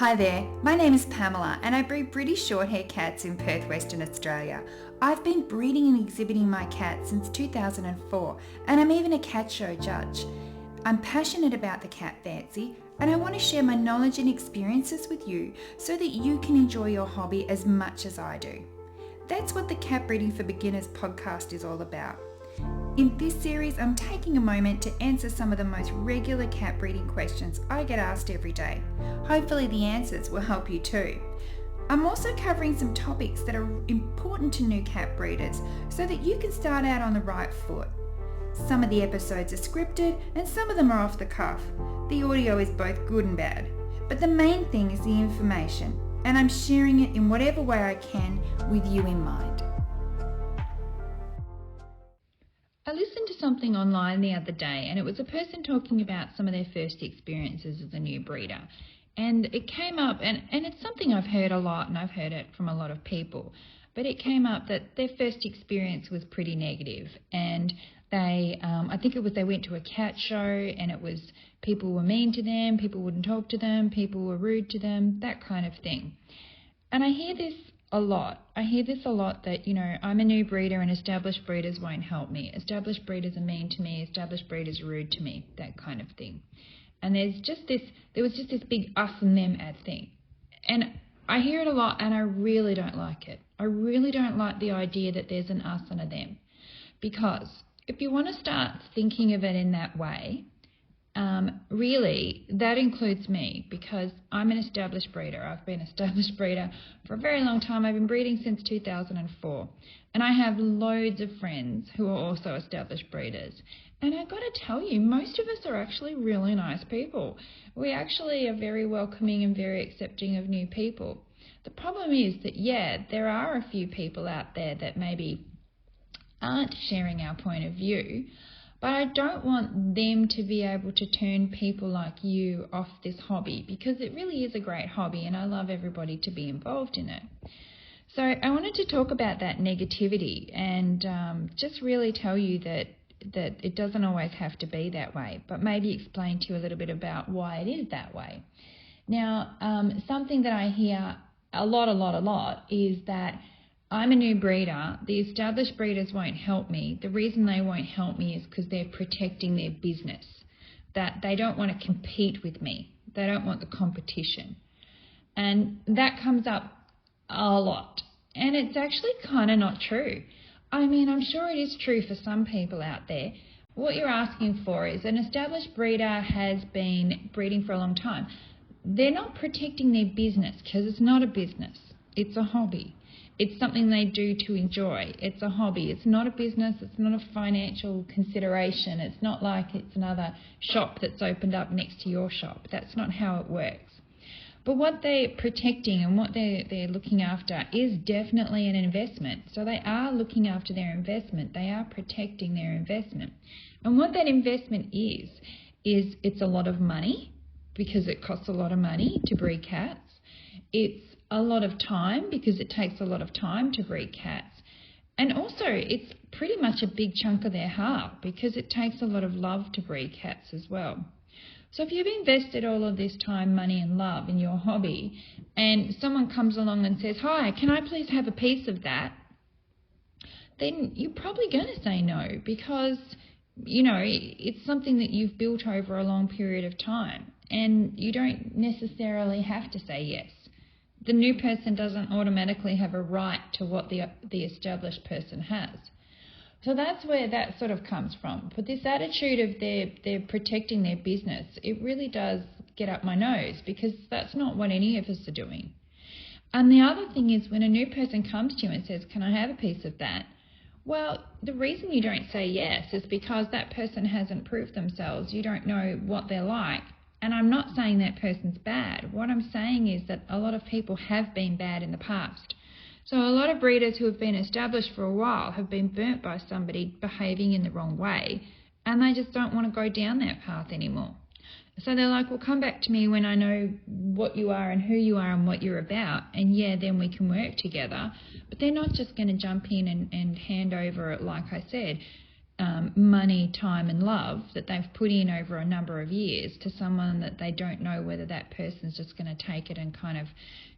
Hi there, my name is Pamela and I breed British Shorthair cats in Perth, Western Australia. I've been breeding and exhibiting my cats since 2004 and I'm even a cat show judge. I'm passionate about the cat fancy and I want to share my knowledge and experiences with you so that you can enjoy your hobby as much as I do. That's what the Cat Breeding for Beginners podcast is all about. In this series, I'm taking a moment to answer some of the most regular cat breeding questions I get asked every day. Hopefully the answers will help you too. I'm also covering some topics that are important to new cat breeders so that you can start out on the right foot. Some of the episodes are scripted and some of them are off the cuff. The audio is both good and bad, but the main thing is the information, and I'm sharing it in whatever way I can with you in mind. I listened to something online the other day and it was a person talking about some of their first experiences as a new breeder. And it came up, and it's something I've heard a lot and I've heard it from a lot of people, but it came up that their first experience was pretty negative. And they, I think it was they went to a cat show and it was people were mean to them, people wouldn't talk to them, people were rude to them, that kind of thing. And I hear this a lot. I hear this a lot that, I'm a new breeder and established breeders won't help me. Established breeders are mean to me. Established breeders are rude to me, that kind of thing. And there was just this big us and them thing. And I hear it a lot and I really don't like it. I really don't like the idea that there's an us and a them. Because if you want to start thinking of it in that way, really, that includes me because I'm an established breeder. I've been an established breeder for a very long time. I've been breeding since 2004. And I have loads of friends who are also established breeders. And I've got to tell you, most of us are actually really nice people. We actually are very welcoming and very accepting of new people. The problem is that, there are a few people out there that maybe aren't sharing our point of view, but I don't want them to be able to turn people like you off this hobby because it really is a great hobby and I love everybody to be involved in it. So I wanted to talk about that negativity and just really tell you that it doesn't always have to be that way, but maybe explain to you a little bit about why it is that way. Now, something that I hear a lot is that I'm a new breeder, the established breeders won't help me. The reason they won't help me is because they're protecting their business, that they don't want to compete with me. They don't want the competition. And that comes up a lot. And it's actually kind of not true. I mean, I'm sure it is true for some people out there. What you're asking for is an established breeder has been breeding for a long time. They're not protecting their business because it's not a business. It's a hobby. It's something they do to enjoy. It's a hobby. It's not a business. It's not a financial consideration. It's not like it's another shop that's opened up next to your shop. That's not how it works. But what they're protecting and what they're looking after is definitely an investment. So they are looking after their investment. They are protecting their investment. And what that investment is it's a lot of money because it costs a lot of money to breed cats. It's a lot of time because it takes a lot of time to breed cats. And also it's pretty much a big chunk of their heart because it takes a lot of love to breed cats as well. So if you've invested all of this time, money and love in your hobby and someone comes along and says, "Hi, can I please have a piece of that?" then you're probably going to say no because, it's something that you've built over a long period of time and you don't necessarily have to say yes. The new person doesn't automatically have a right to what the established person has. So that's where that sort of comes from. But this attitude of they're protecting their business, it really does get up my nose because that's not what any of us are doing. And the other thing is when a new person comes to you and says, "Can I have a piece of that?" Well, the reason you don't say yes is because that person hasn't proved themselves. You don't know what they're like. And I'm not saying that person's bad. What I'm saying is that a lot of people have been bad in the past. So a lot of breeders who have been established for a while have been burnt by somebody behaving in the wrong way and they just don't want to go down that path anymore. So they're like, "Well, come back to me when I know what you are and who you are and what you're about and then we can work together." But they're not just going to jump in and hand over, like I said, money, time and love that they've put in over a number of years to someone that they don't know whether that person's just going to take it and kind of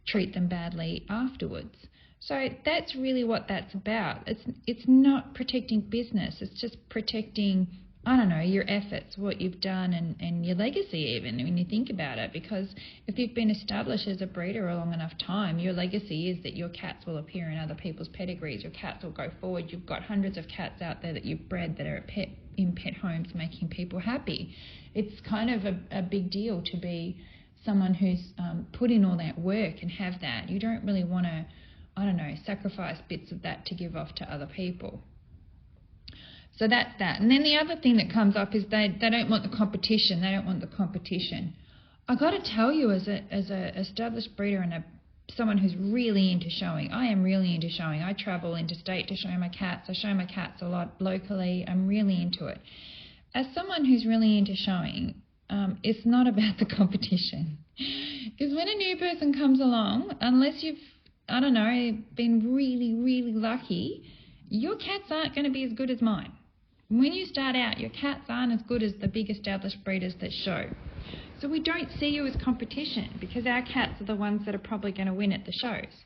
treat them badly afterwards. So that's really what that's about. It's not protecting business. It's just protecting, I don't know, your efforts, what you've done, and your legacy even, when you think about it. Because if you've been established as a breeder a long enough time, your legacy is that your cats will appear in other people's pedigrees. Your cats will go forward. You've got hundreds of cats out there that you've bred that are in pet homes making people happy. It's kind of a big deal to be someone who's put in all that work and have that. You don't really want to, I don't know, sacrifice bits of that to give off to other people. So that's that. And then the other thing that comes up is they don't want the competition. They don't want the competition. I got to tell you, as a established breeder and someone who's really into showing, I am really into showing. I travel interstate to show my cats. I show my cats a lot locally. I'm really into it. As someone who's really into showing, it's not about the competition. Because when a new person comes along, unless you've, I don't know, been really, really lucky, your cats aren't going to be as good as mine. When you start out, your cats aren't as good as the big established breeders that show. So we don't see you as competition because our cats are the ones that are probably going to win at the shows.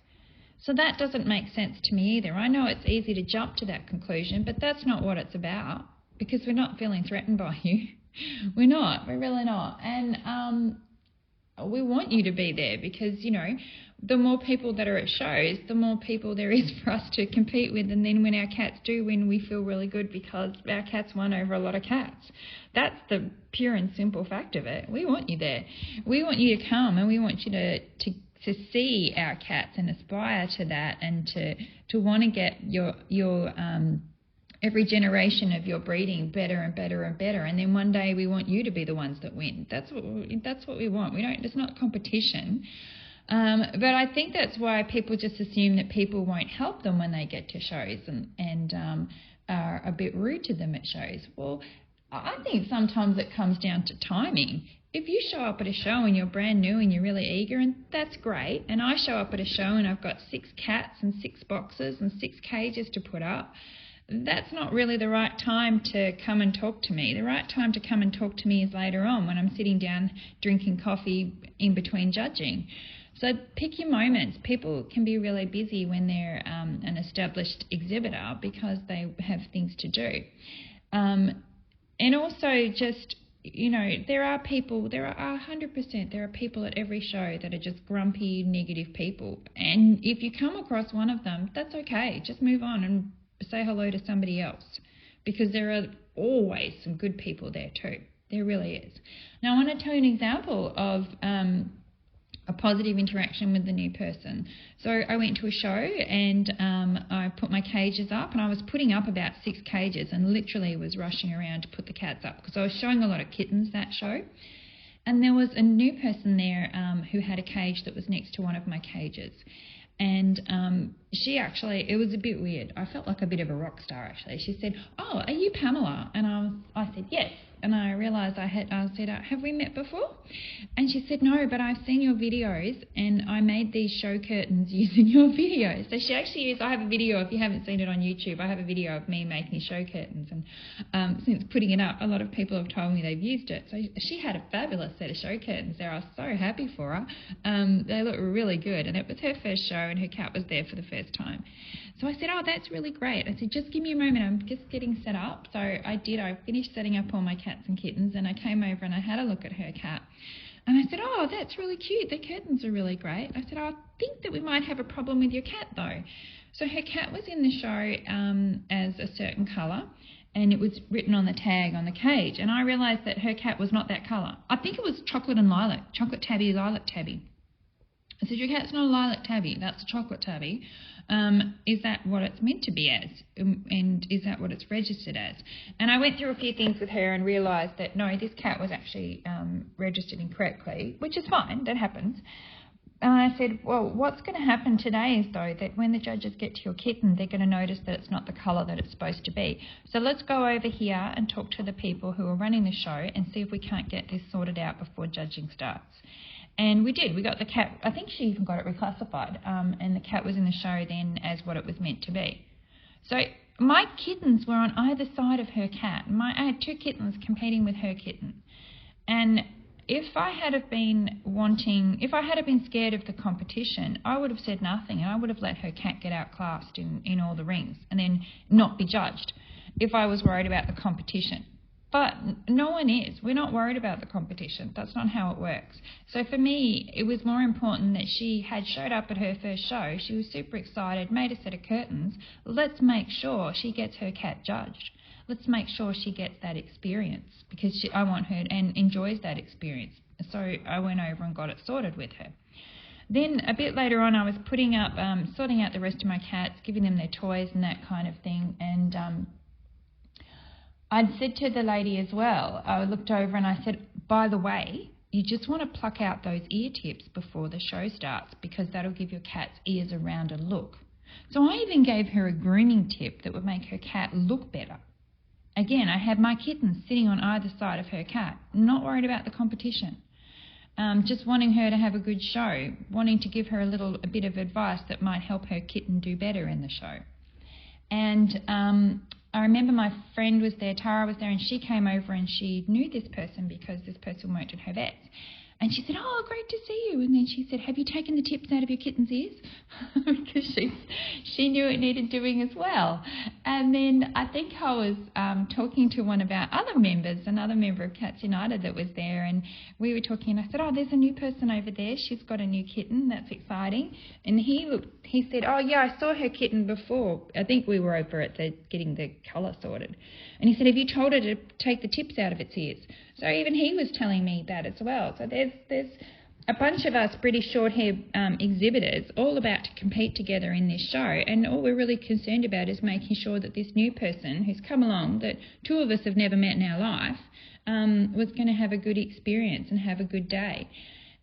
So that doesn't make sense to me either. I know it's easy to jump to that conclusion, but that's not what it's about, because we're not feeling threatened by you. We're not. We're really not. And we want you to be there because, you know, the more people that are at shows, the more people there is for us to compete with. And then when our cats do win, we feel really good because our cats won over a lot of cats. That's the pure and simple fact of it. We want you there. We want you to come, and we want you to see our cats and aspire to that, and to want to get your every generation of your breeding better and better and better. And then one day we want you to be the ones that win. That's what we want. It's not competition. But I think that's why people just assume that people won't help them when they get to shows and are a bit rude to them at shows. Well, I think sometimes it comes down to timing. If you show up at a show and you're brand new and you're really eager, and that's great, and I show up at a show and I've got 6 cats and 6 boxes and 6 cages to put up, that's not really the right time to come and talk to me. The right time to come and talk to me is later on, when I'm sitting down drinking coffee in between judging. So pick your moments. People can be really busy when they're an established exhibitor because they have things to do. And also just, you know, there are 100%, there are people at every show that are just grumpy, negative people. And if you come across one of them, that's okay. Just move on and say hello to somebody else, because there are always some good people there too. There really is. Now I want to tell you an example of a positive interaction with the new person. So I went to a show and I put my cages up, and I was putting up about 6 cages and literally was rushing around to put the cats up because I was showing a lot of kittens that show. And there was a new person there who had a cage that was next to one of my cages. And she actually, it was a bit weird. I felt like a bit of a rock star actually. She said, "Oh, are you Pamela?" And I said, "Yes." And I realised I said, "Have we met before?" And she said, "No, but I've seen your videos and I made these show curtains using your videos." So she actually used, I have a video, if you haven't seen it on YouTube, I have a video of me making show curtains. And since putting it up, a lot of people have told me they've used it. So she had a fabulous set of show curtains there. I was so happy for her. They look really good. And it was her first show and her cat was there for the first time. So I said, "Oh, that's really great." I said, "Just give me a moment. I'm just getting set up." So I did. I finished setting up all my cats and kittens, and I came over and I had a look at her cat. And I said, "Oh, that's really cute. The curtains are really great." I said, "I think that we might have a problem with your cat though." So her cat was in the show as a certain colour, and it was written on the tag on the cage. And I realised that her cat was not that colour. I think it was chocolate and lilac, chocolate tabby, lilac tabby. I said, "Your cat's not a lilac tabby, that's a chocolate tabby. Is that what it's meant to be as? And is that what it's registered as?" And I went through a few things with her and realised that no, this cat was actually registered incorrectly, which is fine, that happens. And I said, "Well, what's going to happen today is, though, that when the judges get to your kitten, they're going to notice that it's not the colour that it's supposed to be. So let's go over here and talk to the people who are running the show and see if we can't get this sorted out before judging starts." And we did. We got the cat, I think she even got it reclassified, and the cat was in the show then as what it was meant to be. So my kittens were on either side of her cat. I had two kittens competing with her kitten. And if I had been scared of the competition, I would have said nothing, and I would have let her cat get outclassed in all the rings and then not be judged if I was worried about the competition. But no one is. We're not worried about the competition. That's not how it works. So for me, it was more important that she had showed up at her first show. She was super excited, made a set of curtains. Let's make sure she gets her cat judged. Let's make sure she gets that experience, because I want her and enjoys that experience. So I went over and got it sorted with her. Then a bit later on, I was putting up, sorting out the rest of my cats, giving them their toys and that kind of thing. And I'd said to the lady as well, I looked over and I said, by the way, you just want to pluck out those ear tips before the show starts, because that'll give your cat's ears a rounder look. So I even gave her a grooming tip that would make her cat look better. Again, I had my kittens sitting on either side of her cat, not worried about the competition. Just wanting her to have a good show, wanting to give her a bit of advice that might help her kitten do better in the show. And I remember my friend was there, Tara was there, and she came over and she knew this person because this person worked at her vet's. And she said, oh, great to see you. And then she said, have you taken the tips out of your kitten's ears? Because she knew it needed doing as well. And then I think I was talking to one of our other members, another member of Cats United that was there, and we were talking, and I said, oh, there's a new person over there. She's got a new kitten. That's exciting. And he said, oh, yeah, I saw her kitten before. I think we were over at getting the colour sorted. And he said, have you told her to take the tips out of its ears? So even he was telling me that as well. So there's a bunch of us British Shorthair exhibitors all about to compete together in this show, and all we're really concerned about is making sure that this new person who's come along, that two of us have never met in our life, was going to have a good experience and have a good day.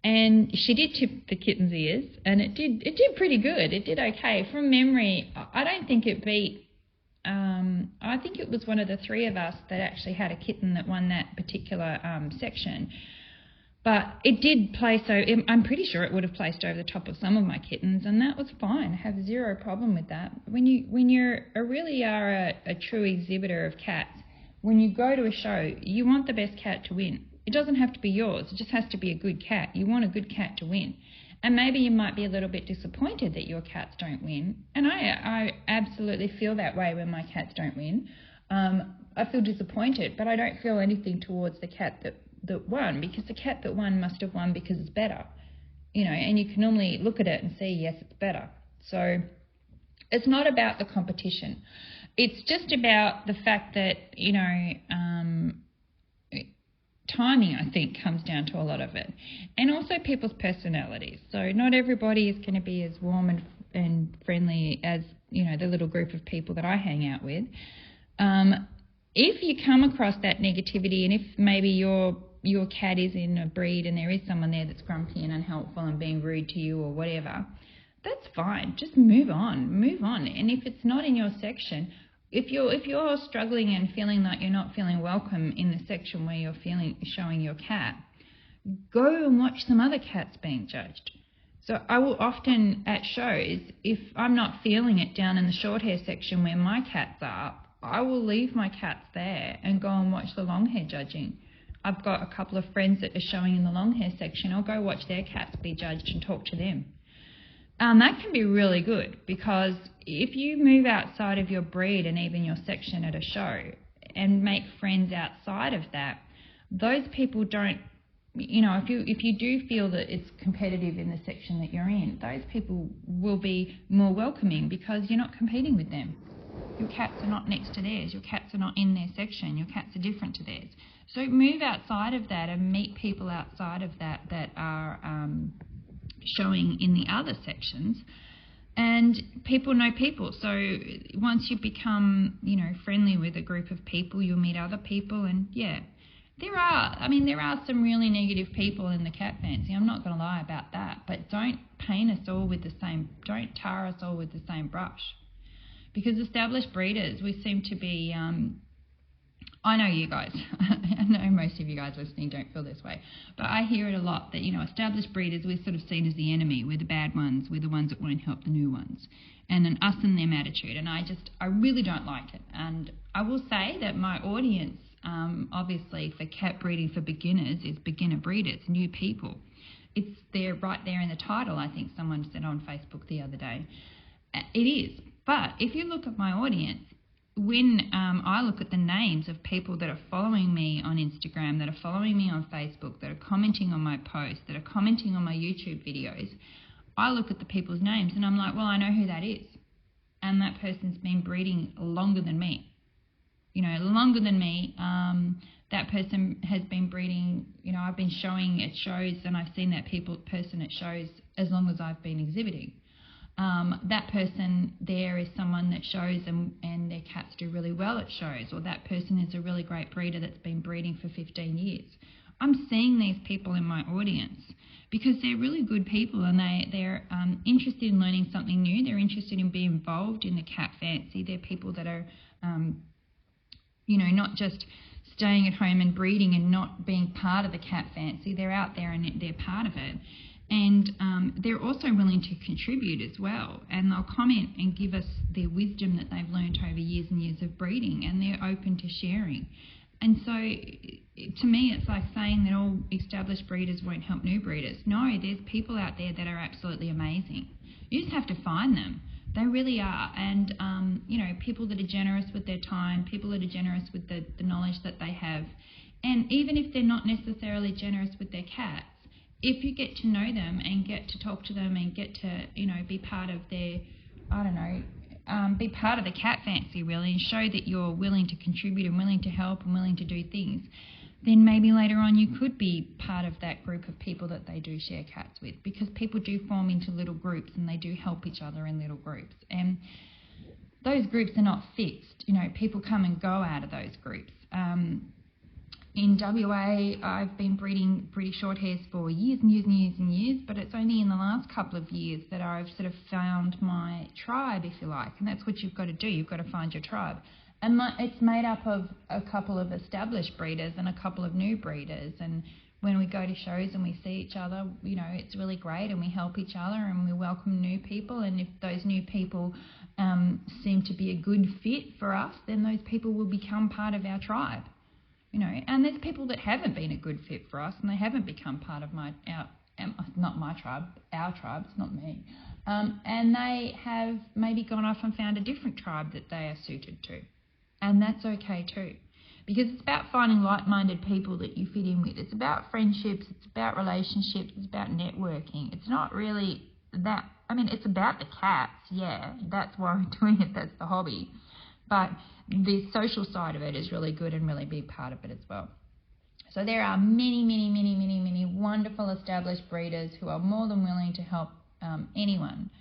And she did tip the kitten's ears, and it did pretty good. It did okay. From memory, I don't think it beat. I think it was one of the three of us that actually had a kitten that won that particular section. But it did place, so I'm pretty sure it would have placed over the top of some of my kittens, and that was fine. I have zero problem with that. When you really are a true exhibitor of cats, when you go to a show, you want the best cat to win. It doesn't have to be yours. It just has to be a good cat. You want a good cat to win. And maybe you might be a little bit disappointed that your cats don't win. And I absolutely feel that way when my cats don't win. I feel disappointed, but I don't feel anything towards the cat that won, because the cat that won must have won because it's better. And you can normally look at it and see, yes, it's better. So it's not about the competition. It's just about the fact that, timing, I think, comes down to a lot of it, and also people's personalities. So not everybody is going to be as warm and friendly as the little group of people that I hang out with. If you come across that negativity, and if maybe your cat is in a breed and there is someone there that's grumpy and unhelpful and being rude to you or whatever, that's fine. Just move on. And if it's not in your section, if you're struggling and feeling like you're not feeling welcome in the section where you're showing your cat, go and watch some other cats being judged. So I will often, at shows, if I'm not feeling it down in the short hair section where my cats are, I will leave my cats there and go and watch the long hair judging. I've got a couple of friends that are showing in the long hair section. I'll go watch their cats be judged and talk to them. That can be really good, because if you move outside of your breed and even your section at a show and make friends outside of that, those people don't, if you do feel that it's competitive in the section that you're in, those people will be more welcoming because you're not competing with them. Your cats are not next to theirs. Your cats are not in their section. Your cats are different to theirs. So move outside of that and meet people outside of that are showing in the other sections. And people know people. So once you become, friendly with a group of people, you'll meet other people. And yeah, there are some really negative people in the cat fancy. I'm not going to lie about that. But don't tar us all with the same brush. Because established breeders, we seem to be I know you guys, I know most of you guys listening don't feel this way, but I hear it a lot that, established breeders, we're sort of seen as the enemy. We're the bad ones. We're the ones that won't help the new ones. And an us and them attitude. And I really don't like it. And I will say that my audience, obviously for cat breeding for beginners, is beginner breeders, new people. It's there right there in the title, I think someone said on Facebook the other day. It is. But if you look at my audience, when I look at the names of people that are following me on Instagram, that are following me on Facebook, that are commenting on my posts, that are commenting on my YouTube videos, I look at the people's names and I'm like, well, I know who that is. And that person's been breeding longer than me. Longer than me. That person has been breeding, I've been showing at shows and I've seen that person at shows as long as I've been exhibiting. That person there is someone that shows and their cats do really well at shows, or that person is a really great breeder that's been breeding for 15 years. I'm seeing these people in my audience because they're really good people and they're interested in learning something new. They're interested in being involved in the cat fancy. They're people that are, not just staying at home and breeding and not being part of the cat fancy. They're out there and they're part of it. And they're also willing to contribute as well. And they'll comment and give us their wisdom that they've learned over years and years of breeding, and they're open to sharing. And so to me, it's like saying that all established breeders won't help new breeders. No, there's people out there that are absolutely amazing. You just have to find them. They really are. And, people that are generous with their time, people that are generous with the knowledge that they have. And even if they're not necessarily generous with their cats, if you get to know them and get to talk to them and get to, be part of their, be part of the cat fancy really, and show that you're willing to contribute and willing to help and willing to do things, then maybe later on you could be part of that group of people that they do share cats with, because people do form into little groups and they do help each other in little groups. And those groups are not fixed. People come and go out of those groups. In WA, I've been breeding British Shorthairs for years and years and years and years, but it's only in the last couple of years that I've sort of found my tribe, if you like, and that's what you've got to do. You've got to find your tribe. And it's made up of a couple of established breeders and a couple of new breeders, and when we go to shows and we see each other, it's really great, and we help each other and we welcome new people, and if those new people seem to be a good fit for us, then those people will become part of our tribe. And there's people that haven't been a good fit for us and they haven't become part of not my tribe, our tribe, it's not me. And they have maybe gone off and found a different tribe that they are suited to. And that's okay too. Because it's about finding like-minded people that you fit in with. It's about friendships, it's about relationships, it's about networking. It's not really that, it's about the cats, yeah, that's why we're doing it, that's the hobby. But the social side of it is really good and really big part of it as well. So there are many, many, many, many, many wonderful established breeders who are more than willing to help anyone.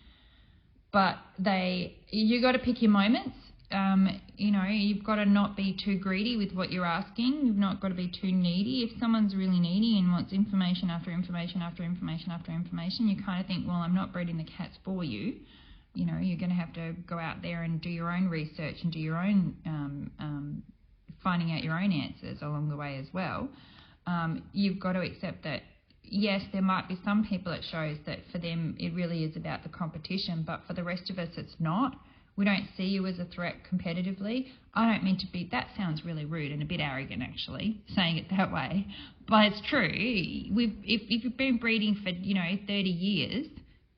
But you got to pick your moments. You've got to not be too greedy with what you're asking. You've not got to be too needy. If someone's really needy and wants information after information after information after information, you kind of think, well, I'm not breeding the cats for you. You're going to have to go out there and do your own research and do your own finding out your own answers along the way as well. You've got to accept that, yes, there might be some people at shows that for them it really is about the competition, but for the rest of us it's not. We don't see you as a threat competitively. I don't mean to be, that sounds really rude and a bit arrogant actually, saying it that way, but it's true. If you've been breeding for, 30 years,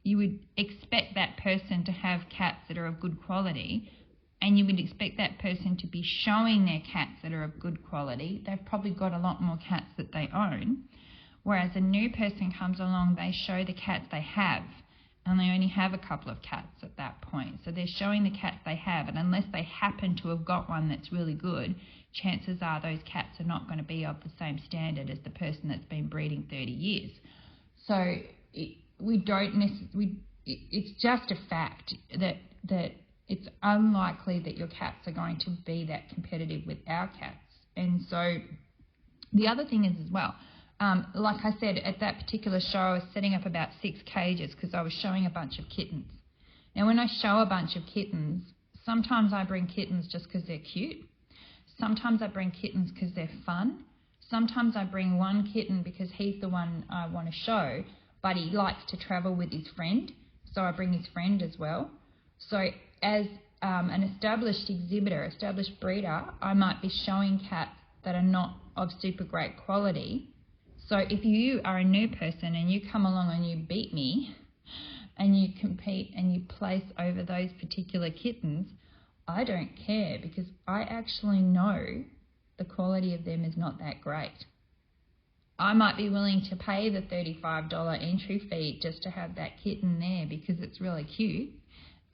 you would expect that person to have cats that are of good quality, and you would expect that person to be showing their cats that are of good quality. They've probably got a lot more cats that they own, whereas a new person comes along, they show the cats they have, and they only have a couple of cats at that point. So they're showing the cats they have, and unless they happen to have got one that's really good, chances are those cats are not going to be of the same standard as the person that's been breeding 30 years. So it's just a fact that it's unlikely that your cats are going to be that competitive with our cats. And so the other thing is as well, like I said, at that particular show, I was setting up about 6 cages because I was showing a bunch of kittens. Now, when I show a bunch of kittens, sometimes I bring kittens just because they're cute. sometimes I bring kittens because they're fun. Sometimes I bring one kitten because he's the one I want to show, but he likes to travel with his friend, so I bring his friend as well. So as an established exhibitor, established breeder, I might be showing cats that are not of super great quality. So if you are a new person and you come along and you beat me and you compete and you place over those particular kittens, I don't care, because I actually know the quality of them is not that great. I might be willing to pay the $35 entry fee just to have that kitten there because it's really cute.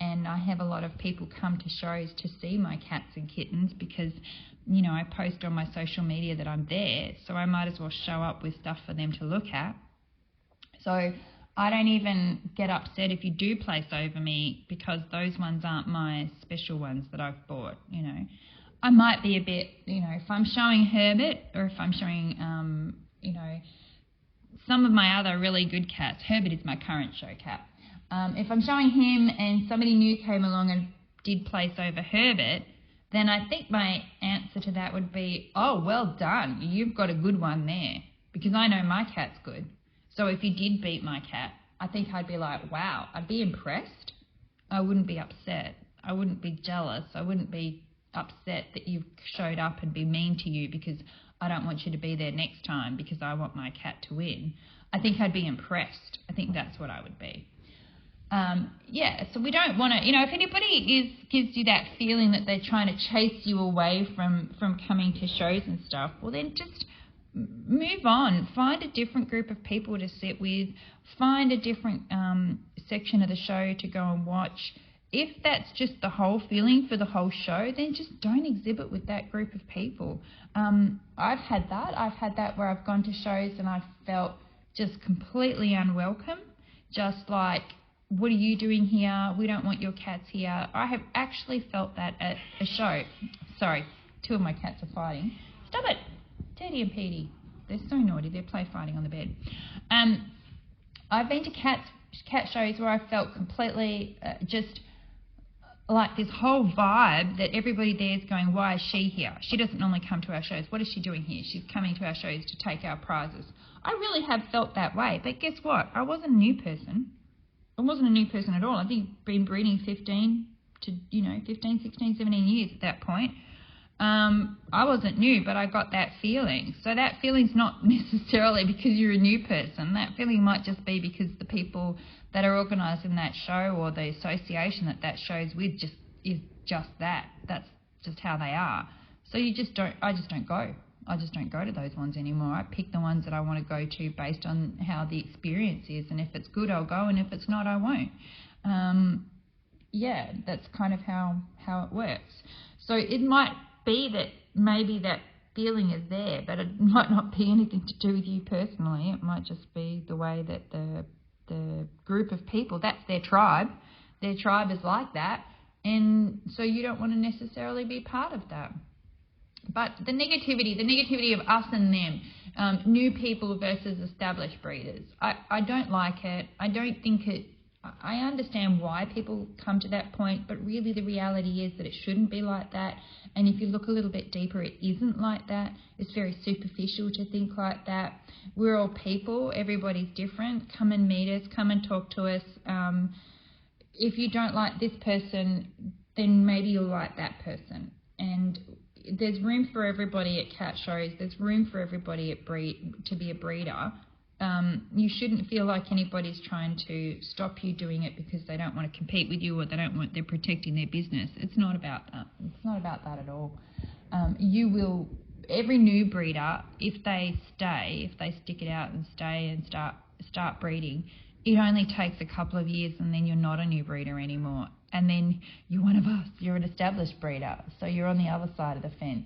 And I have a lot of people come to shows to see my cats and kittens because, you know, I post on my social media that I'm there, so I might as well show up with stuff for them to look at. So I don't even get upset if you do place over me, because those ones aren't my special ones that I've bought, you know. I might be a bit, you know, if I'm showing Herbert, or if I'm showing, you know, some of my other really good cats. Herbert is my current show cat. If I'm showing him and somebody new came along and did place over Herbert, then I think my answer to that would be, oh, well done, you've got a good one there, because I know my cat's good. So if you did beat my cat, I think I'd be like, wow, I'd be impressed. I wouldn't be upset. I wouldn't be jealous. I wouldn't be upset that you've showed up and be mean to you because I don't want you to be there next time because I want my cat to win. I think I'd be impressed. I think that's what I would be. Yeah, so we don't want to, you know, if anybody gives you that feeling that they're trying to chase you away from coming to shows and stuff, well then just move on. Find a different group of people to sit with. Find a different section of the show to go and watch. If that's just the whole feeling for the whole show, then just don't exhibit with that group of people. I've had that where I've gone to shows and I've felt just completely unwelcome, just like, what are you doing here? We don't want your cats here. I have actually felt that at a show. Sorry, two of my cats are fighting. Stop it. Teddy and Petey. They're so naughty. They're play fighting on the bed. I've been to cat shows where I felt completely just like this whole vibe that everybody there is going, why is she here? She doesn't normally come to our shows. What is she doing here? She's coming to our shows to take our prizes. I really have felt that way. But guess what? I wasn't a new person. I wasn't a new person at all. I think I've been breeding 15, 16, 17 years at that point. I wasn't new, but I got that feeling. So that feeling's not necessarily because you're a new person. That feeling might just be because the people that are organising that show or the association that show's with is just that. That's just how they are. So I just don't go. I just don't go to those ones anymore. I pick the ones that I want to go to based on how the experience is, and if it's good, I'll go, and if it's not, I won't. Yeah, that's kind of how it works. So it might be that maybe that feeling is there, but it might not be anything to do with you personally. It might just be the way that the group of people, that's their tribe. Their tribe is like that, and so you don't want to necessarily be part of that. But the negativity of us and them, new people versus established breeders, I don't like it. I don't think it. I understand why people come to that point, but really the reality is that it shouldn't be like that. And if you look a little bit deeper, it isn't like that. It's very superficial to think like that. We're all people. Everybody's different. Come and meet us. Come and talk to us. If you don't like this person, then maybe you'll like that person. And there's room for everybody at cat shows. There's room for everybody to be a breeder. You shouldn't feel like anybody's trying to stop you doing it because they don't want to compete with you or they're protecting their business. It's not about that. It's not about that at all. Every new breeder, if they stick it out and stay and start breeding, it only takes a couple of years and then you're not a new breeder anymore. And then you're one of us. You're an established breeder. So you're on the other side of the fence.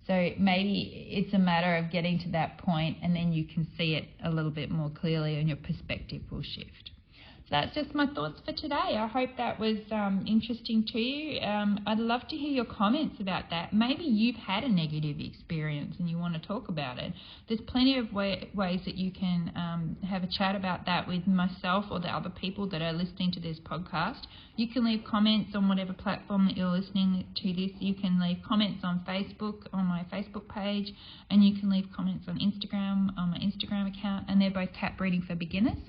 So maybe it's a matter of getting to that point and then you can see it a little bit more clearly and your perspective will shift. So that's just my thoughts for today. I hope that was interesting to you. I'd love to hear your comments about that. Maybe you've had a negative experience and you want to talk about it. There's plenty of ways that you can have a chat about that with myself or the other people that are listening to this podcast. You can leave comments on whatever platform that you're listening to this. You can leave comments on Facebook, on my Facebook page, and you can leave comments on Instagram, on my Instagram account, and they're both Cat Breeding for Beginners.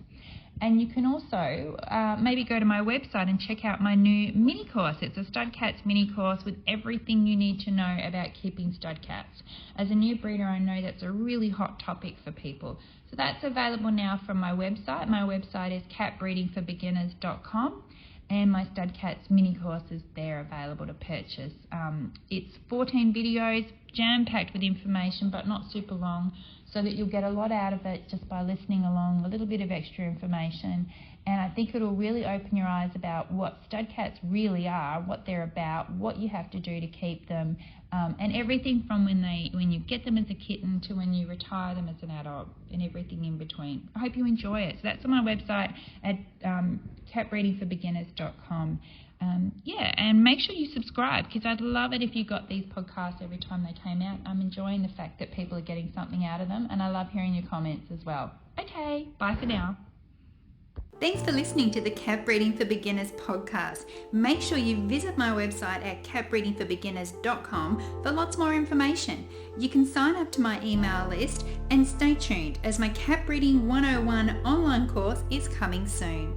And you can also maybe go to my website and check out my new mini course. It's a stud cats mini course with everything you need to know about keeping stud cats. As a new breeder, I know that's a really hot topic for people. So that's available now from my website. My website is catbreedingforbeginners.com. And my Stud Cats mini course is there available to purchase. It's 14 videos, jam-packed with information, but not super long, so that you'll get a lot out of it just by listening along, a little bit of extra information. And I think it'll really open your eyes about what stud cats really are, what they're about, what you have to do to keep them, and everything from when you get them as a kitten to when you retire them as an adult, and everything in between. I hope you enjoy it. So that's on my website at catbreedingforbeginners.com. And make sure you subscribe, because I'd love it if you got these podcasts every time they came out. I'm enjoying the fact that people are getting something out of them, and I love hearing your comments as well. Okay, bye for now. Thanks for listening to the Cat Breeding for Beginners podcast. Make sure you visit my website at catbreedingforbeginners.com for lots more information. You can sign up to my email list and stay tuned as my Cat Breeding 101 online course is coming soon.